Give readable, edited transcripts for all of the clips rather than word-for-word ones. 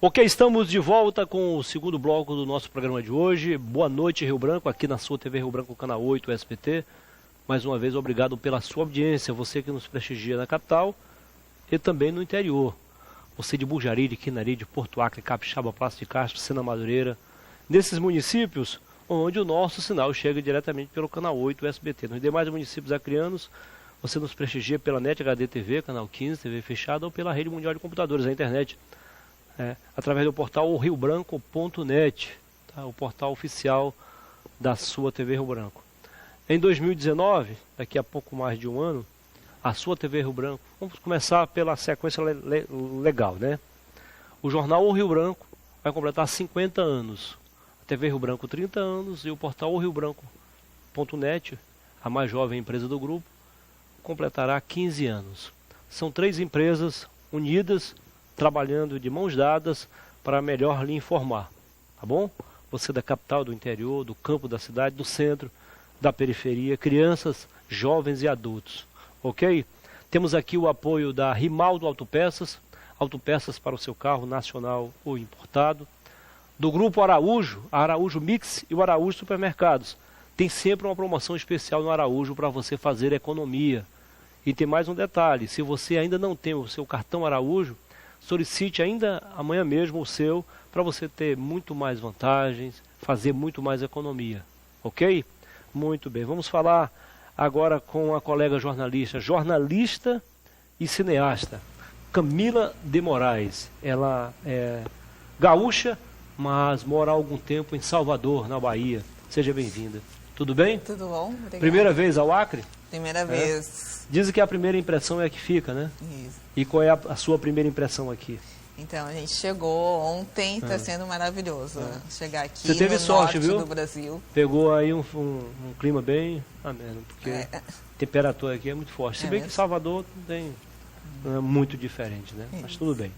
Ok, estamos de volta com o segundo bloco do nosso programa de hoje. Boa noite, Rio Branco, aqui na sua TV Rio Branco, canal 8 SBT. Mais uma vez, obrigado pela sua audiência, você que nos prestigia na capital e também no interior. Você de Bujari, de Quinari, de Porto Acre, Capixaba, Passo de Castro, Sena Madureira. Nesses municípios onde o nosso sinal chega diretamente pelo canal 8 SBT. Nos demais municípios acrianos, você nos prestigia pela NET HD TV, canal 15, TV fechada, ou pela Rede Mundial de Computadores, a internet. Através do portal riobranco.net, tá? O portal oficial da sua TV Rio Branco. Em 2019, daqui a pouco mais de um ano, a sua TV Rio Branco, vamos começar pela sequência legal, né? O jornal O Rio Branco vai completar 50 anos, a TV Rio Branco 30 anos e o portal riobranco.net, a mais jovem empresa do grupo, completará 15 anos. São 3 empresas unidas, trabalhando de mãos dadas para melhor lhe informar, tá bom? Você da capital, do interior, do campo da cidade, do centro, da periferia, crianças, jovens e adultos, ok? Temos aqui o apoio da Rimaldo Autopeças, autopeças para o seu carro nacional ou importado, do Grupo Araújo, a Araújo Mix e o Araújo Supermercados. Tem sempre uma promoção especial no Araújo para você fazer economia. E tem mais um detalhe, se você ainda não tem o seu cartão Araújo, solicite ainda amanhã mesmo o seu, para você ter muito mais vantagens, fazer muito mais economia, ok? Muito bem, vamos falar agora com a colega jornalista e cineasta, Camila de Moraes. Ela é gaúcha, mas mora há algum tempo em Salvador, na Bahia. Seja bem-vinda. Tudo bem? Tudo bom, obrigada. Primeira vez ao Acre? Primeira vez. Dizem que a primeira impressão é a que fica, né? Isso. E qual é a sua primeira impressão aqui? Então, a gente chegou ontem, está sendo maravilhoso chegar aqui. Você teve no sorte, norte viu? Do Brasil. Pegou aí um clima bem ameno, porque a temperatura aqui é muito forte. Se bem mesmo? que Salvador não é muito diferente, né? Mas tudo bem.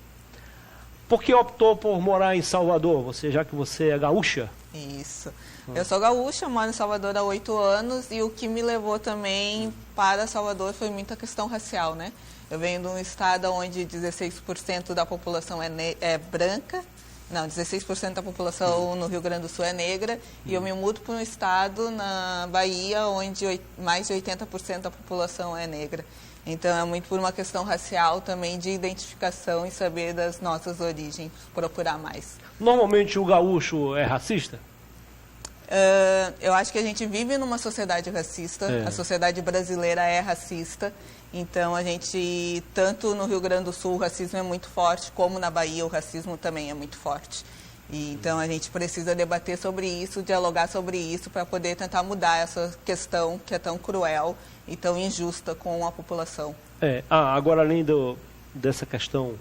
Por que optou por morar em Salvador? Já que você é gaúcha? Isso. Eu sou gaúcha, moro em Salvador há 8 anos e o que me levou também para Salvador foi muita questão racial, né? Eu venho de um estado onde 16% da população é branca, não, 16% da população no Rio Grande do Sul é negra, e eu me mudo para um estado na Bahia onde mais de 80% da população é negra. Então é muito por uma questão racial também, de identificação e saber das nossas origens, procurar mais. Normalmente o gaúcho é racista? Eu acho que a gente vive numa sociedade racista, a sociedade brasileira é racista, então a gente, tanto no Rio Grande do Sul o racismo é muito forte, como na Bahia o racismo também é muito forte. E, então a gente precisa debater sobre isso, dialogar sobre isso, para poder tentar mudar essa questão que é tão cruel e tão injusta com a população. Agora além dessa questão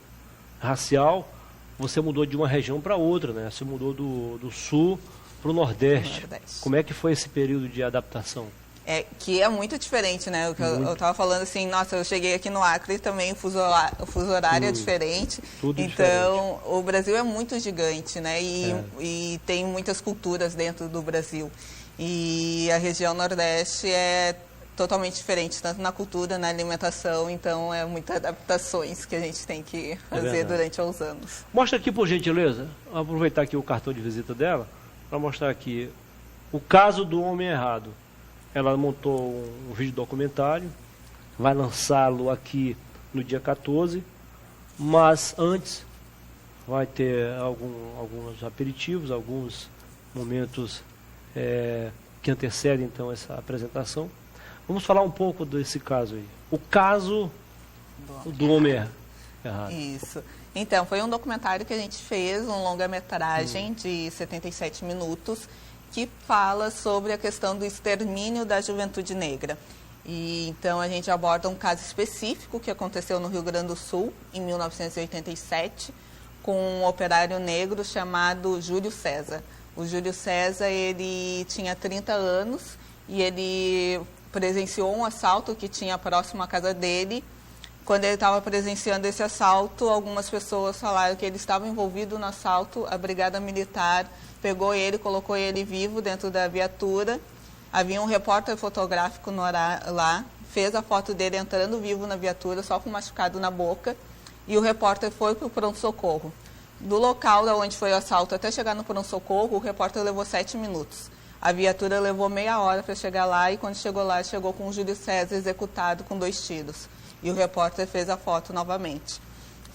racial, você mudou de uma região para outra, né? Você mudou do sul para o Nordeste. Como é que foi esse período de adaptação? Que é muito diferente, né? O que eu estava falando assim, nossa, eu cheguei aqui no Acre também, o fuso horário é diferente. Tudo então, diferente. O Brasil é muito gigante, né? E tem muitas culturas dentro do Brasil. E a região Nordeste é totalmente diferente, tanto na cultura, na alimentação, então é muitas adaptações que a gente tem que fazer durante os anos. Mostra aqui, por gentileza, vou aproveitar aqui o cartão de visita dela, para mostrar aqui o caso do homem errado. Ela montou um vídeo documentário, vai lançá-lo aqui no dia 14, mas antes vai ter alguns aperitivos, alguns momentos que antecedem então essa apresentação. Vamos falar um pouco desse caso aí. O caso do homem errado. Isso. Então, foi um documentário que a gente fez, um longa-metragem de 77 minutos, que fala sobre a questão do extermínio da juventude negra. E, então, a gente aborda um caso específico que aconteceu no Rio Grande do Sul, em 1987, com um operário negro chamado Júlio César. O Júlio César, ele tinha 30 anos e ele presenciou um assalto que tinha próximo à casa dele. Quando ele estava presenciando esse assalto, algumas pessoas falaram que ele estava envolvido no assalto. A brigada militar pegou ele, colocou ele vivo dentro da viatura. Havia um repórter fotográfico lá, fez a foto dele entrando vivo na viatura, só com machucado na boca. E o repórter foi para o pronto-socorro. Do local onde foi o assalto até chegar no pronto-socorro, o repórter levou 7 minutos. A viatura levou meia hora para chegar lá e quando chegou lá, chegou com o Júlio César executado com 2 tiros. E o repórter fez a foto novamente.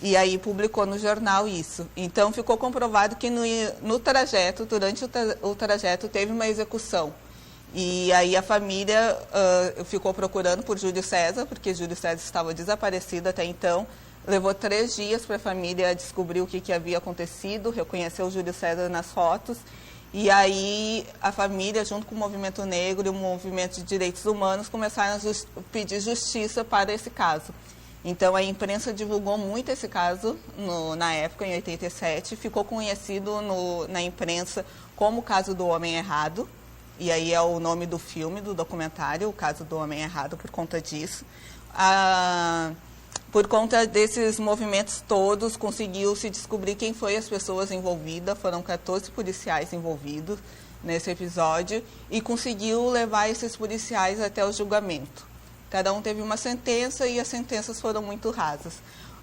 E aí publicou no jornal isso. Então ficou comprovado que no trajeto, durante o trajeto, teve uma execução. E aí a família ficou procurando por Júlio César, porque Júlio César estava desaparecido até então. Levou 3 dias para a família descobrir o que havia acontecido, reconheceu o Júlio César nas fotos. E aí a família, junto com o movimento negro e o movimento de direitos humanos, começaram a pedir justiça para esse caso. Então a imprensa divulgou muito esse caso na época, em 87, ficou conhecido na imprensa como o caso do Homem Errado. E aí é o nome do filme, do documentário, o caso do Homem Errado, por conta disso. Por conta desses movimentos todos, conseguiu-se descobrir quem foi as pessoas envolvidas. Foram 14 policiais envolvidos nesse episódio e conseguiu levar esses policiais até o julgamento. Cada um teve uma sentença e as sentenças foram muito rasas.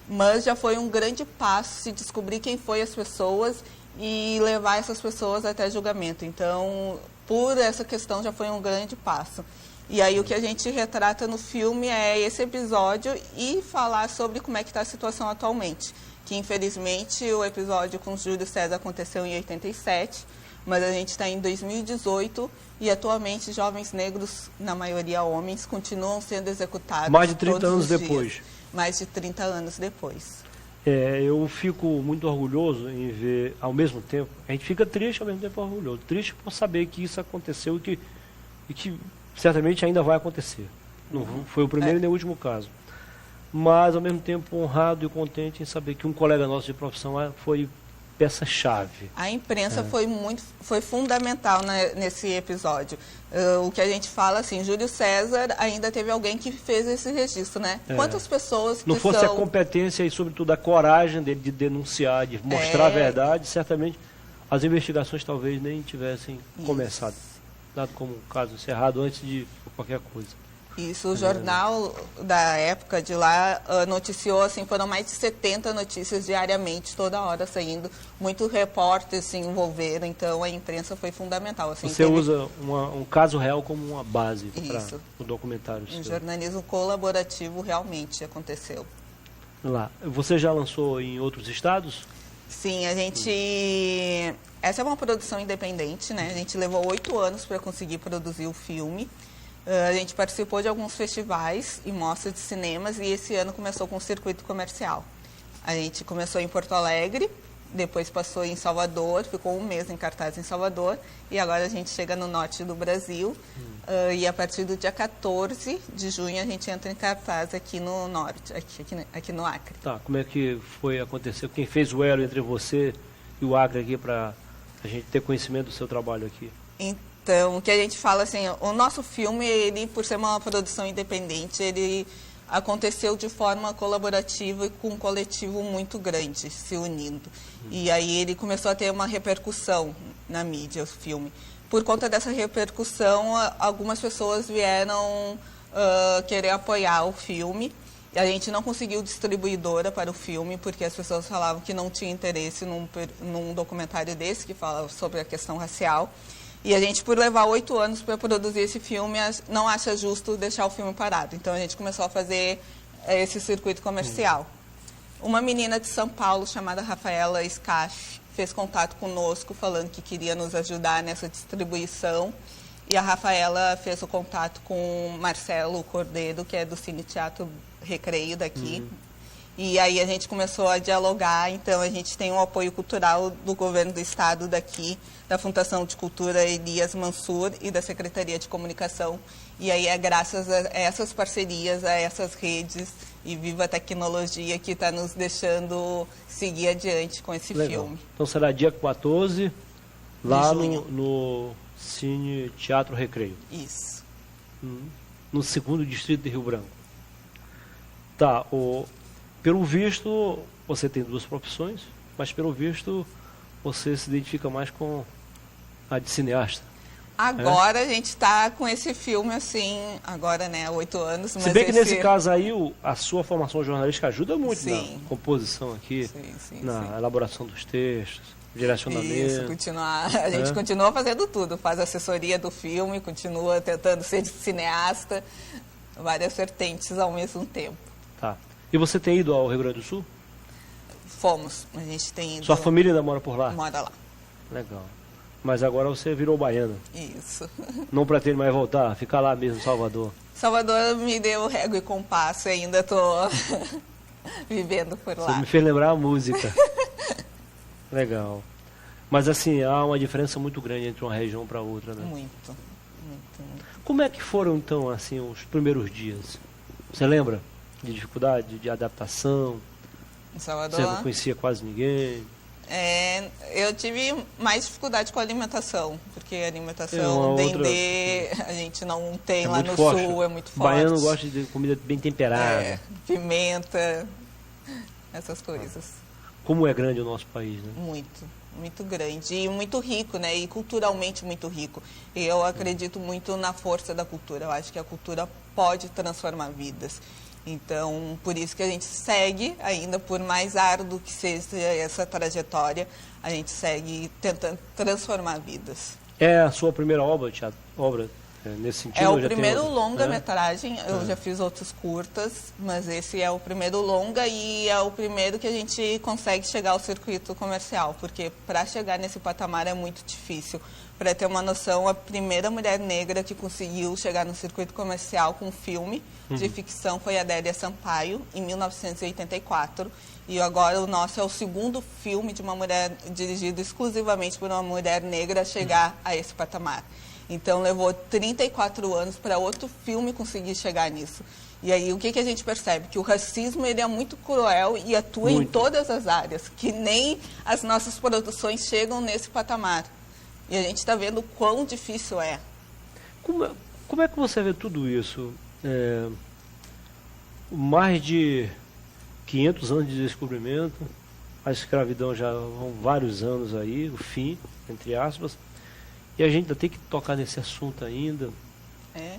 Mas já foi um grande passo se descobrir quem foi as pessoas e levar essas pessoas até julgamento. Então, por essa questão, já foi um grande passo. E aí o que a gente retrata no filme é esse episódio e falar sobre como é que está a situação atualmente. Que infelizmente o episódio com Júlio César aconteceu em 87, mas a gente está em 2018 e atualmente jovens negros, na maioria homens, continuam sendo executados. Mais de 30 anos depois. Mais de 30 anos depois. Eu fico muito orgulhoso em ver, ao mesmo tempo, a gente fica triste, ao mesmo tempo orgulhoso. Triste por saber que isso aconteceu e que certamente ainda vai acontecer. Não foi o primeiro nem o último caso. Mas, ao mesmo tempo, honrado e contente em saber que um colega nosso de profissão foi peça-chave. A imprensa foi fundamental nesse episódio. O que a gente fala, assim, Júlio César ainda teve alguém que fez esse registro, né? Quantas pessoas que não fosse a competência e, sobretudo, a coragem dele de denunciar, de mostrar a verdade, certamente as investigações talvez nem tivessem começado. Dado como um caso encerrado antes de qualquer coisa. Isso, o jornal da época de lá noticiou, assim, foram mais de 70 notícias diariamente, toda hora saindo, muitos repórteres se envolveram, então a imprensa foi fundamental. Assim, você usa um caso real como uma base para o documentário. Um jornalismo colaborativo realmente aconteceu. Lá. Você já lançou em outros estados? Sim, a gente... Essa é uma produção independente, né? A gente levou 8 anos para conseguir produzir o filme. A gente participou de alguns festivais e mostras de cinemas e esse ano começou com o circuito comercial. A gente começou em Porto Alegre, depois passou em Salvador, ficou 1 mês em cartaz em Salvador e agora a gente chega no norte do Brasil e a partir do dia 14 de junho a gente entra em cartaz aqui no norte, aqui no Acre. Tá, como é que foi acontecer? Quem fez o elo entre você e o Acre aqui para a gente ter conhecimento do seu trabalho aqui? Então, o que a gente fala assim, o nosso filme, ele, por ser uma produção independente, ele aconteceu de forma colaborativa e com um coletivo muito grande, se unindo. E aí ele começou a ter uma repercussão na mídia, o filme. Por conta dessa repercussão, algumas pessoas vieram querer apoiar o filme. E a gente não conseguiu distribuidora para o filme, porque as pessoas falavam que não tinha interesse num documentário desse, que fala sobre a questão racial. E a gente, por levar 8 anos para produzir esse filme, não acha justo deixar o filme parado. Então a gente começou a fazer esse circuito comercial. Uma menina de São Paulo, chamada Rafaela Scaff, fez contato conosco, falando que queria nos ajudar nessa distribuição. E a Rafaela fez o contato com o Marcelo Cordeiro, que é do Cine Teatro Recreio daqui. E aí a gente começou a dialogar, então a gente tem um apoio cultural do governo do estado daqui, da Fundação de Cultura Elias Mansur e da Secretaria de Comunicação. E aí é graças a essas parcerias, a essas redes e Viva a Tecnologia que está nos deixando seguir adiante com esse filme. Então será dia 14, lá no Cine Teatro Recreio. Isso. No 2º Distrito de Rio Branco. Tá, pelo visto, você tem 2 profissões, mas pelo visto você se identifica mais com a de cineasta. Agora a gente está com esse filme assim, agora, né, há 8 anos. Mas se bem que nesse caso aí, a sua formação jornalística ajuda muito sim. na composição aqui, na elaboração dos textos, direcionamento. Isso, a gente continua fazendo tudo, faz assessoria do filme, continua tentando ser cineasta, várias vertentes ao mesmo tempo. Tá. E você tem ido ao Rio Grande do Sul? Fomos, a gente tem ido... Sua família ainda mora por lá? Mora lá. Legal. Mas agora você virou baiana. Isso. Não pretende mais voltar? Ficar lá mesmo em Salvador? Salvador me deu régua e compasso e ainda estou vivendo por lá. Você me fez lembrar a música. Legal. Mas assim, há uma diferença muito grande entre uma região para outra, né? Muito. Como é que foram então, assim, os primeiros dias? Você lembra de dificuldade, de adaptação? Em Salvador? Você não conhecia quase ninguém? Eu tive mais dificuldade com a alimentação, porque a alimentação dendê a gente não tem lá no forte. Sul, é muito forte. Baiano gosta de comida bem temperada. Pimenta, essas coisas. Como é grande o nosso país, né? Muito grande e muito rico, né? E culturalmente muito rico. E eu acredito muito na força da cultura. Eu acho que a cultura pode transformar vidas. Então, por isso que a gente segue, ainda por mais árduo que seja essa trajetória, a gente segue tentando transformar vidas. É a sua primeira obra, teatro, nesse sentido? É o primeiro longa-metragem, eu já fiz outros curtas, mas esse é o primeiro longa e é o primeiro que a gente consegue chegar ao circuito comercial, porque para chegar nesse patamar é muito difícil. Para ter uma noção, a primeira mulher negra que conseguiu chegar no circuito comercial com um filme de ficção foi a Adélia Sampaio, em 1984. E agora o nosso é o segundo filme de uma mulher, dirigido exclusivamente por uma mulher negra, a chegar a esse patamar. Então levou 34 anos para outro filme conseguir chegar nisso. E aí o que a gente percebe? Que o racismo ele é muito cruel e atua em todas as áreas, que nem as nossas produções chegam nesse patamar. E a gente está vendo o quão difícil é. Como é que você vê tudo isso? Mais de 500 anos de descobrimento, a escravidão já vão vários anos aí, o fim, entre aspas, e a gente ainda tem que tocar nesse assunto ainda,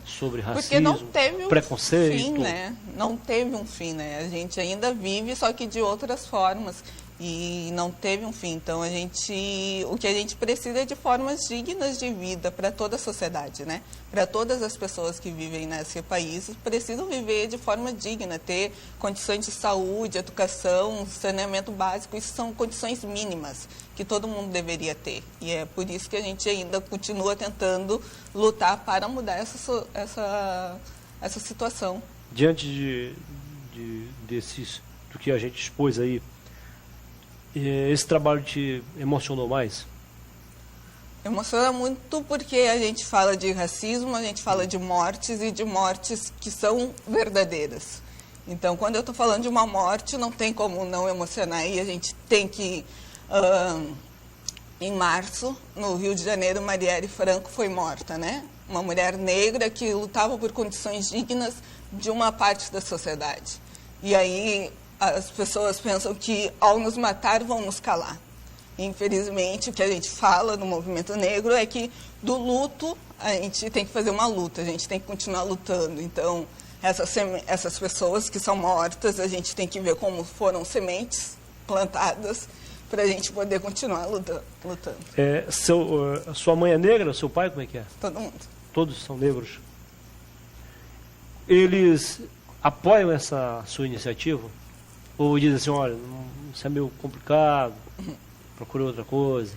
sobre racismo, porque não teve preconceito. Fim, né? Não teve um fim, né? A gente ainda vive, só que de outras formas. E não teve um fim. Então, o que a gente precisa é de formas dignas de vida para toda a sociedade, né? Para todas as pessoas que vivem nesse país, precisam viver de forma digna, ter condições de saúde, educação, saneamento básico. Isso são condições mínimas que todo mundo deveria ter. E é por isso que a gente ainda continua tentando lutar para mudar essa situação. Diante do que a gente expôs aí, esse trabalho te emocionou mais? Emociona muito porque a gente fala de racismo, a gente fala de mortes e de mortes que são verdadeiras. Então, quando eu estou falando de uma morte, não tem como não emocionar. E a gente tem que... em março, no Rio de Janeiro, Marielle Franco foi morta, né? Uma mulher negra que lutava por condições dignas de uma parte da sociedade. E aí as pessoas pensam que ao nos matar vão nos calar. Infelizmente, o que a gente fala no movimento negro é que do luto a gente tem que fazer uma luta, a gente tem que continuar lutando. Então, essas pessoas que são mortas, a gente tem que ver como foram sementes plantadas para a gente poder continuar lutando. Sua mãe é negra? Seu pai, como é que é? Todo mundo. Todos são negros? Eles apoiam essa sua iniciativa? Ou dizem assim, olha, isso é meio complicado, procura outra coisa?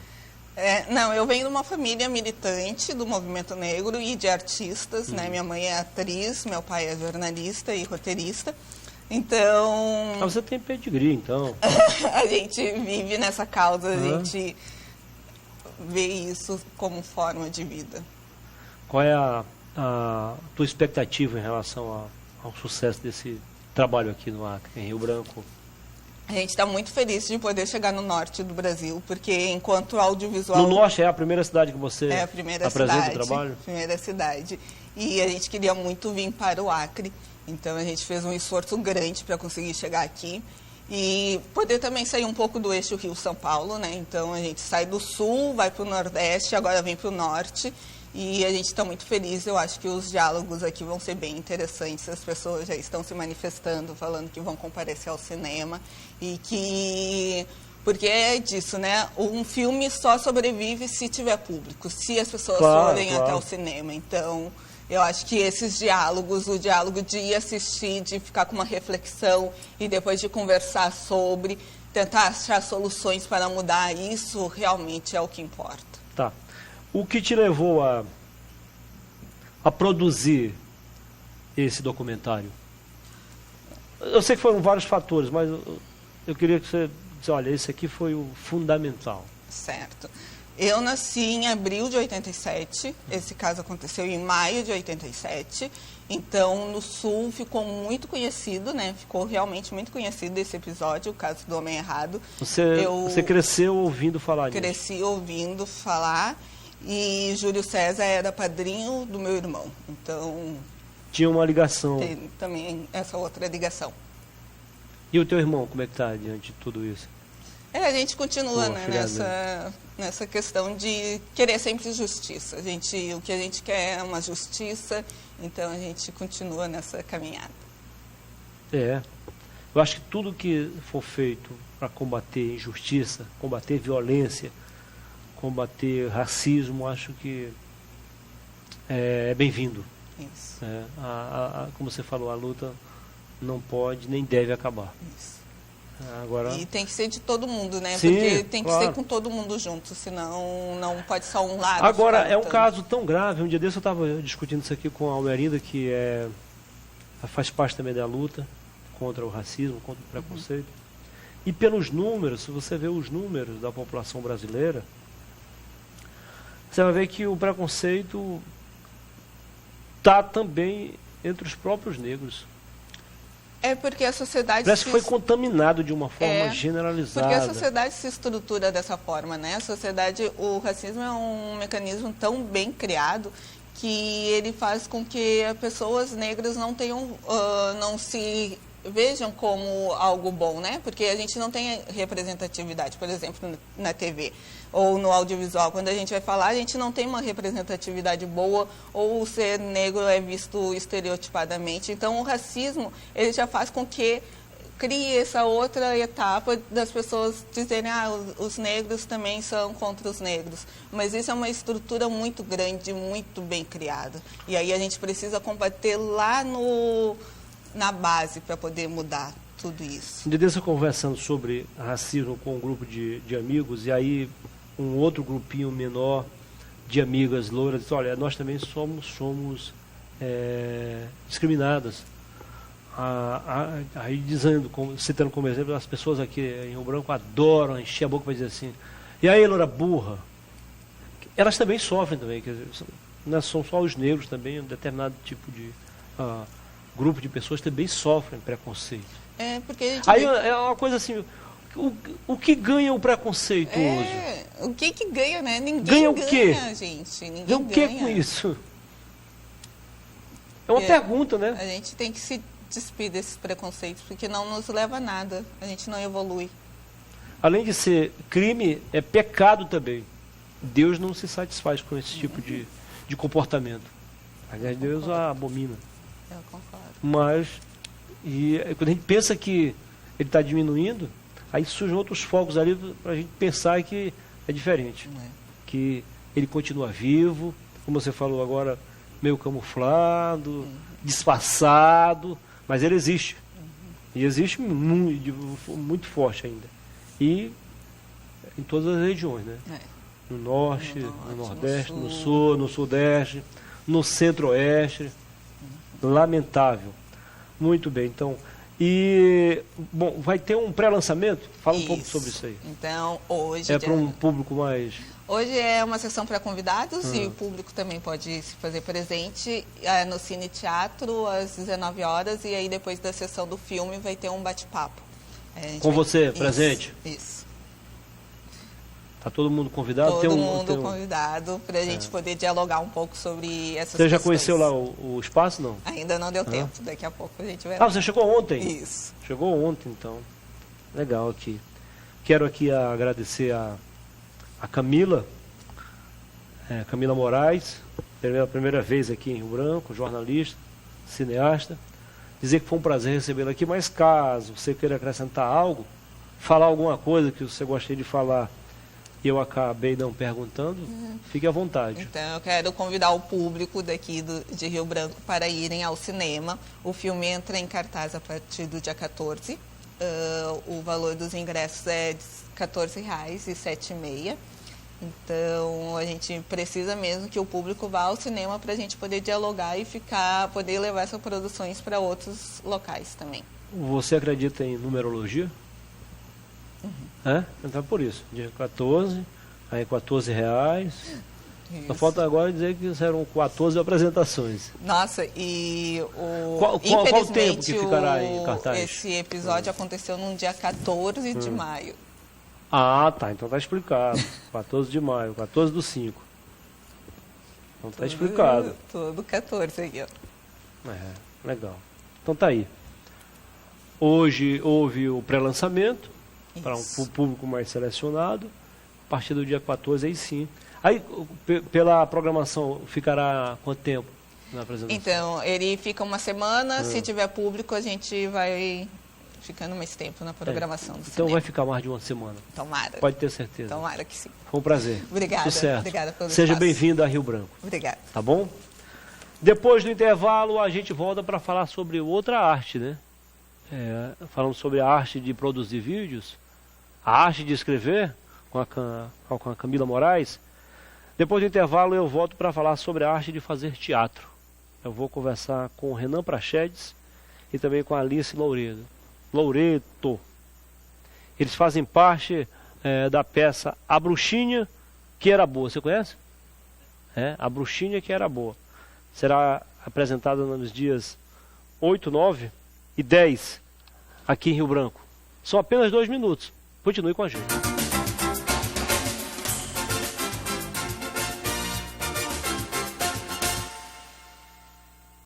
Não, eu venho de uma família militante do movimento negro e de artistas, né? Minha mãe é atriz, meu pai é jornalista e roteirista. Então... você tem pedigree, então. A gente vive nessa causa, a gente vê isso como forma de vida. Qual é a tua expectativa em relação ao sucesso desse trabalho aqui no Acre, em Rio Branco? A gente está muito feliz de poder chegar no norte do Brasil, porque enquanto audiovisual... No norte é a primeira cidade que você apresenta o trabalho? Primeira cidade. E a gente queria muito vir para o Acre, então a gente fez um esforço grande para conseguir chegar aqui e poder também sair um pouco do eixo Rio-São Paulo, né? Então a gente sai do sul, vai para o nordeste, agora vem para o norte E a gente está muito feliz, eu acho que os diálogos aqui vão ser bem interessantes, as pessoas já estão se manifestando, falando que vão comparecer ao cinema e que... Porque é disso, né? Um filme só sobrevive se tiver público, se as pessoas forem até o cinema. Então, eu acho que esses diálogos, o diálogo de ir assistir, de ficar com uma reflexão e depois de conversar sobre, tentar achar soluções para mudar, isso realmente é o que importa. Tá. O que te levou a produzir esse documentário? Eu sei que foram vários fatores, mas eu queria que você dissesse, olha, esse aqui foi o fundamental. Certo. Eu nasci em abril de 87, esse caso aconteceu em maio de 87, então no Sul ficou muito conhecido, né? Ficou realmente muito conhecido esse episódio, o caso do Homem Errado. Você cresceu ouvindo falar disso? Cresci ouvindo falar e Júlio César era padrinho do meu irmão, então... Tinha uma ligação. Tem também essa outra ligação. E o teu irmão, como é que está diante de tudo isso? A gente continua, né, nessa questão de querer sempre justiça. O que a gente quer é uma justiça, então a gente continua nessa caminhada. Eu acho que tudo que for feito para combater injustiça, combater violência, combater racismo, acho que é bem-vindo. Isso. Como você falou, a luta não pode nem deve acabar. Isso. Agora... E tem que ser de todo mundo, né? Sim, porque tem que claro. ser com todo mundo junto, senão não pode só um lado. Agora, é um caso tão grave. Um dia desse eu estava discutindo isso aqui com a Almerinda, que faz parte também da luta contra o racismo, contra o preconceito. E pelos números, se você vê os números da população brasileira, você vai ver que o preconceito está também entre os próprios negros. É porque a sociedade... Parece que foi contaminado de uma forma generalizada. Porque a sociedade se estrutura dessa forma, né? A sociedade, o racismo é um mecanismo tão bem criado que ele faz com que as pessoas negras não tenham, não se vejam como algo bom, né? Porque a gente não tem representatividade, por exemplo, na TV ou no audiovisual. Quando a gente vai falar, a gente não tem uma representatividade boa, ou o ser negro é visto estereotipadamente. Então, o racismo, ele já faz com que crie essa outra etapa das pessoas dizerem, os negros também são contra os negros. Mas isso é uma estrutura muito grande, muito bem criada. E aí a gente precisa combater lá na base para poder mudar tudo isso. Um dia desse eu conversando sobre racismo com um grupo de amigos, e aí um outro grupinho menor de amigas louras disse, olha, nós também somos discriminadas. Aí dizendo, citando como exemplo, as pessoas aqui em Rio Branco adoram encher a boca para dizer assim, e aí, loura burra? Elas também sofrem também, quer dizer, não são só os negros também, um determinado tipo de grupo de pessoas também sofrem preconceito. Porque a gente aí é uma coisa assim, o que ganha o preconceito hoje? O que ganha, né? Ninguém ganha o quê? Gente. Ninguém ganha o quê com isso? É uma pergunta, né? A gente tem que se despir desses preconceitos, porque não nos leva a nada, a gente não evolui. Além de ser crime, é pecado também. Deus não se satisfaz com esse tipo de comportamento. Aliás, Deus abomina. Eu concordo. Mas, quando a gente pensa que ele está diminuindo, aí surgem outros focos ali para a gente pensar que é diferente. Que ele continua vivo, como você falou agora, meio camuflado, disfarçado, mas ele existe. E existe muito forte ainda. E em todas as regiões, né? No norte, no nordeste, no sul, no sudeste, no centro-oeste. Lamentável. Muito bem, então. E, bom, vai ter um pré-lançamento? Fala um pouco sobre isso aí. Então, hoje... É para um público mais... Hoje é uma sessão para convidados e o público também pode se fazer presente no Cine Teatro às 19 horas e aí depois da sessão do filme vai ter um bate-papo. Com você, presente? Isso. Está todo mundo convidado? Todo mundo convidado para a gente poder dialogar um pouco sobre essas questões. Você já conheceu lá o espaço, não? Ainda não deu tempo, daqui a pouco a gente vai... você chegou ontem? Isso. Chegou ontem, então. Legal aqui. Quero aqui agradecer a Camila, Camila Moraes, pela primeira vez aqui em Rio Branco, jornalista, cineasta. Dizer que foi um prazer recebê-lo aqui, mas caso você queira acrescentar algo, falar alguma coisa que você gostaria de falar e eu acabei não perguntando, fique à vontade. Então, eu quero convidar o público daqui de Rio Branco para irem ao cinema. O filme entra em cartaz a partir do dia 14. O valor dos ingressos é de R$ 14,00 e 7,5. Então, a gente precisa mesmo que o público vá ao cinema para a gente poder dialogar e poder levar essas produções para outros locais também. Você acredita em numerologia? É? Então, por isso, dia 14, aí R$14. Só falta agora dizer que serão 14 apresentações. Nossa, e qual o tempo que ficará em cartaz? Esse episódio aconteceu no dia 14 de maio. Ah, tá, então tá explicado. 14 de maio, 14/5. Então tá explicado. Todo 14 aí, ó. Legal. Então tá aí. Hoje houve o pré-lançamento para um público mais selecionado. A partir do dia 14, aí sim. Aí, pela programação, ficará quanto tempo na apresentação? Então, ele fica uma semana. Se tiver público, a gente vai ficando mais tempo na programação do cinema. Então vai ficar mais de uma semana. Tomara. Pode ter certeza. Tomara que sim. Foi um prazer. Obrigada. Sucesso. Obrigada pelo Seja espaço. bem-vindo a Rio Branco. Obrigada. Tá bom? Depois do intervalo, a gente volta para falar sobre outra arte, né? Falando sobre a arte de produzir vídeos, a arte de escrever, com a Camila Moraes. Depois do intervalo, eu volto para falar sobre a arte de fazer teatro. Eu vou conversar com o Renan Prachedes e também com a Alice Loureto. Eles fazem parte da peça A Bruxinha que Era Boa. Você conhece? A Bruxinha que Era Boa. Será apresentada nos dias 8, 9 e 10 aqui em Rio Branco. São apenas 2 minutos. Continue com a gente.